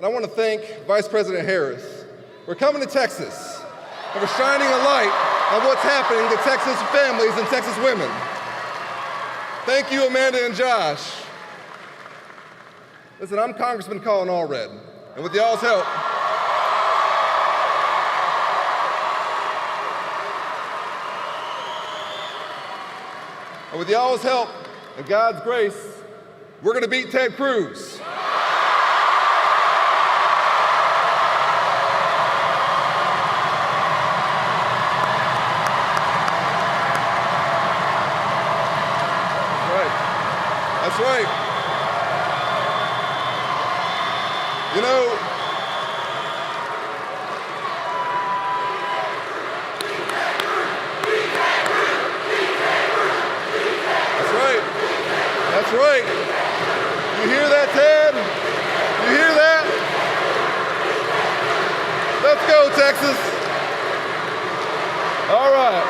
And I want to thank Vice President Harris for coming to Texas and for shining a light on what's happening to Texas families and Texas women. Thank you, Amanda and Josh. Listen, I'm Congressman Colin Allred, and with y'all's help, and God's grace, we're going to beat Ted Cruz. That's right. You know, that's right. You hear that, Ted? You hear that? Let's go, Texas. All right.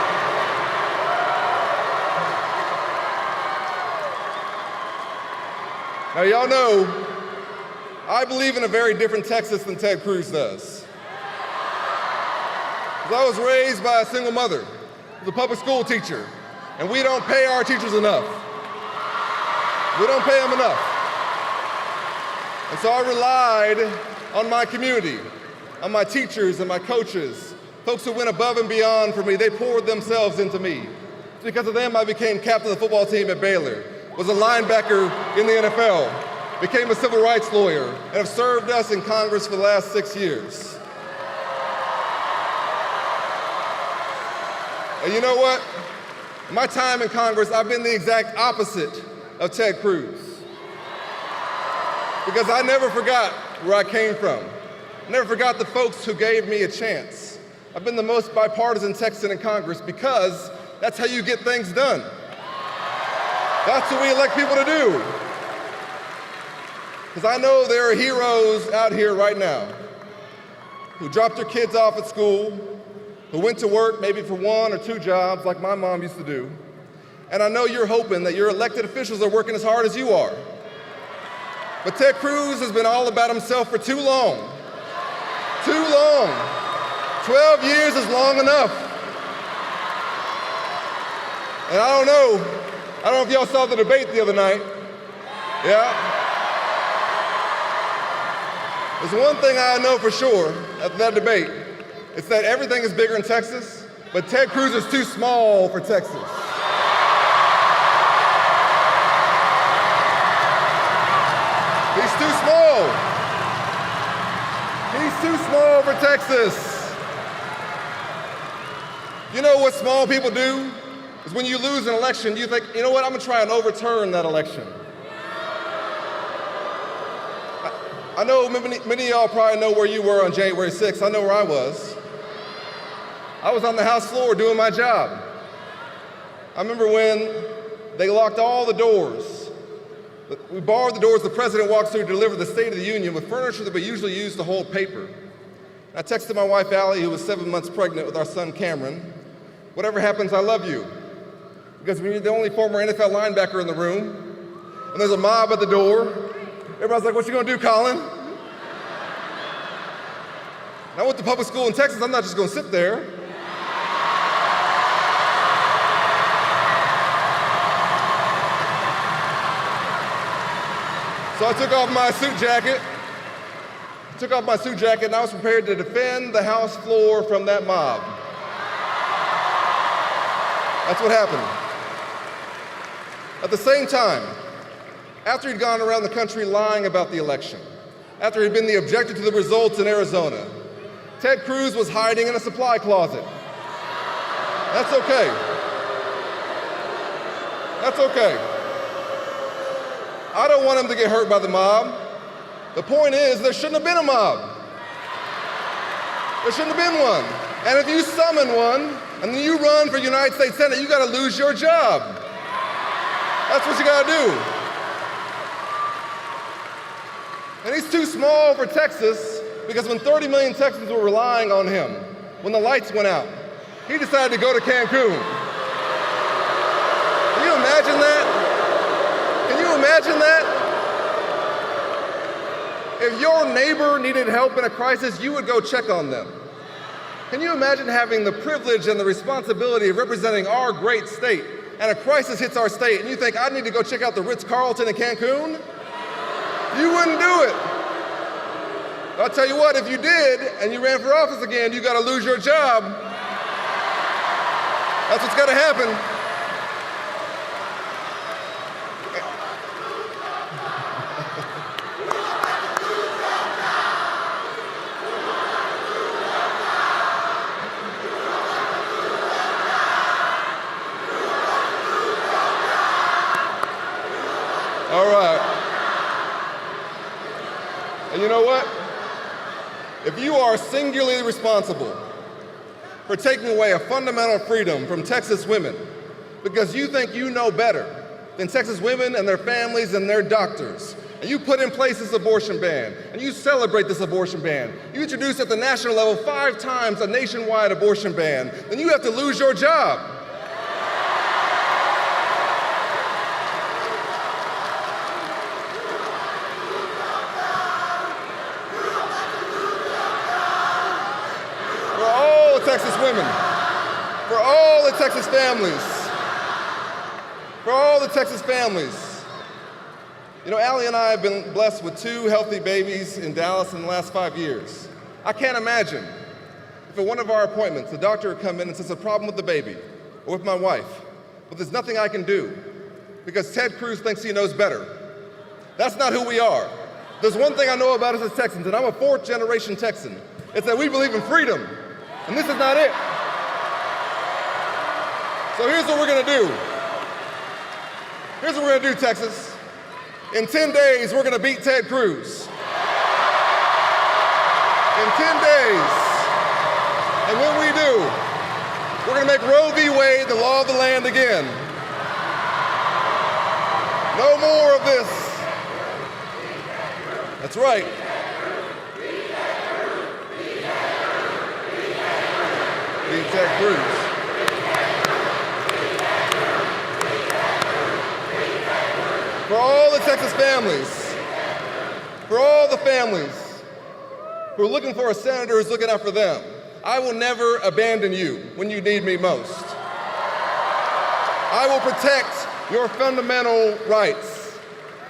Now, y'all know, I believe in a very different Texas than Ted Cruz does. 'Cause I was raised by a single mother, who's a public school teacher, and we don't pay our teachers enough. We don't pay them enough. And so I relied on my community, on my teachers and my coaches, folks who went above and beyond for me. They poured themselves into me. It's because of them I became captain of the football team at Baylor, was a linebacker in the NFL, became a civil rights lawyer, and have served us in Congress for the last 6 years. And you know what? In my time in Congress, I've been the exact opposite of Ted Cruz. Because I never forgot where I came from. I never forgot the folks who gave me a chance. I've been the most bipartisan Texan in Congress because that's how you get things done. That's what we elect people to do. Because I know there are heroes out here right now who dropped their kids off at school, who went to work maybe for 1 or 2 jobs like my mom used to do. And I know you're hoping that your elected officials are working as hard as you are. But Ted Cruz has been all about himself for too long. Too long. 12 years is long enough. And I don't know if y'all saw the debate the other night. Yeah? There's one thing I know for sure after that debate. It's that everything is bigger in Texas, but Ted Cruz is too small for Texas. He's too small. He's too small for Texas. You know what small people do? Is when you lose an election, you think, you know what, I'm gonna try and overturn that election. I know many of y'all probably know where you were on January 6th. I know where I was. I was on the House floor doing my job. I remember when they locked all the doors. We borrowed the doors the president walks through to deliver the State of the Union with furniture that we usually use to hold paper. And I texted my wife, Allie, who was 7 months pregnant with our son, Cameron, whatever happens, I love you. Because when you're the only former NFL linebacker in the room, and there's a mob at the door, everybody's like, what you gonna do, Colin? And I went to public school in Texas, I'm not just gonna sit there. So I took off my suit jacket, and I was prepared to defend the House floor from that mob. That's what happened. At the same time, after he'd gone around the country lying about the election, after he'd been the objector to the results in Arizona, Ted Cruz was hiding in a supply closet. That's okay. That's okay. I don't want him to get hurt by the mob. The point is, there shouldn't have been a mob. There shouldn't have been one. And if you summon one, and then you run for United States Senate, you gotta lose your job. That's what you gotta do. And he's too small for Texas because when 30 million Texans were relying on him, when the lights went out, he decided to go to Cancun. Can you imagine that? Can you imagine that? If your neighbor needed help in a crisis, you would go check on them. Can you imagine having the privilege and the responsibility of representing our great state, and a crisis hits our state, and you think, I need to go check out the Ritz-Carlton in Cancun? You wouldn't do it. I'll tell you what, if you did, and you ran for office again, you gotta lose your job. That's what's gotta happen. All right. And you know what? If you are singularly responsible for taking away a fundamental freedom from Texas women because you think you know better than Texas women and their families and their doctors, and you put in place this abortion ban, and you celebrate this abortion ban, you introduce at the national level 5 times a nationwide abortion ban, then you have to lose your job. Texas women, for all the Texas families, for all the Texas families. You know, Allie and I have been blessed with 2 healthy babies in Dallas in the last 5 years. I can't imagine if at one of our appointments, the doctor would come in and says, a problem with the baby, or with my wife, but there's nothing I can do because Ted Cruz thinks he knows better. That's not who we are. There's one thing I know about us as Texans, and I'm a 4th-generation Texan. It's that we believe in freedom. And this is not it. So here's what we're gonna do. Here's what we're gonna do, Texas. In 10 days, we're gonna beat Ted Cruz. In 10 days. And when we do, we're gonna make Roe v. Wade the law of the land again. No more of this. That's right. Ted Cruz. For all the Texas families, for all the families who are looking for a senator who's looking out for them, I will never abandon you when you need me most. I will protect your fundamental rights.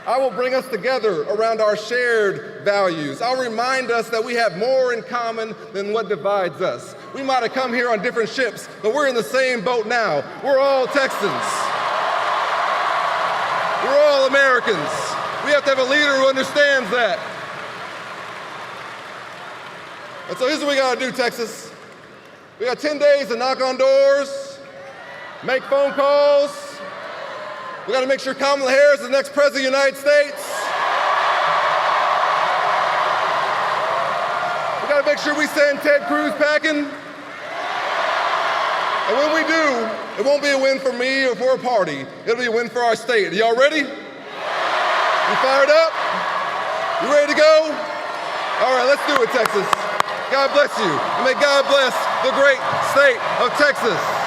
I will bring us together around our shared values. I'll remind us that we have more in common than what divides us. We might have come here on different ships, but we're in the same boat now. We're all Texans. We're all Americans. We have to have a leader who understands that. And so here's what we gotta do, Texas. We got 10 days to knock on doors, make phone calls. We got to make sure Kamala Harris is the next president of the United States. We got to make sure we send Ted Cruz packing. And when we do, it won't be a win for me or for a party. It'll be a win for our state. Are y'all ready? You fired up? You ready to go? All right, let's do it, Texas. God bless you. And may God bless the great state of Texas.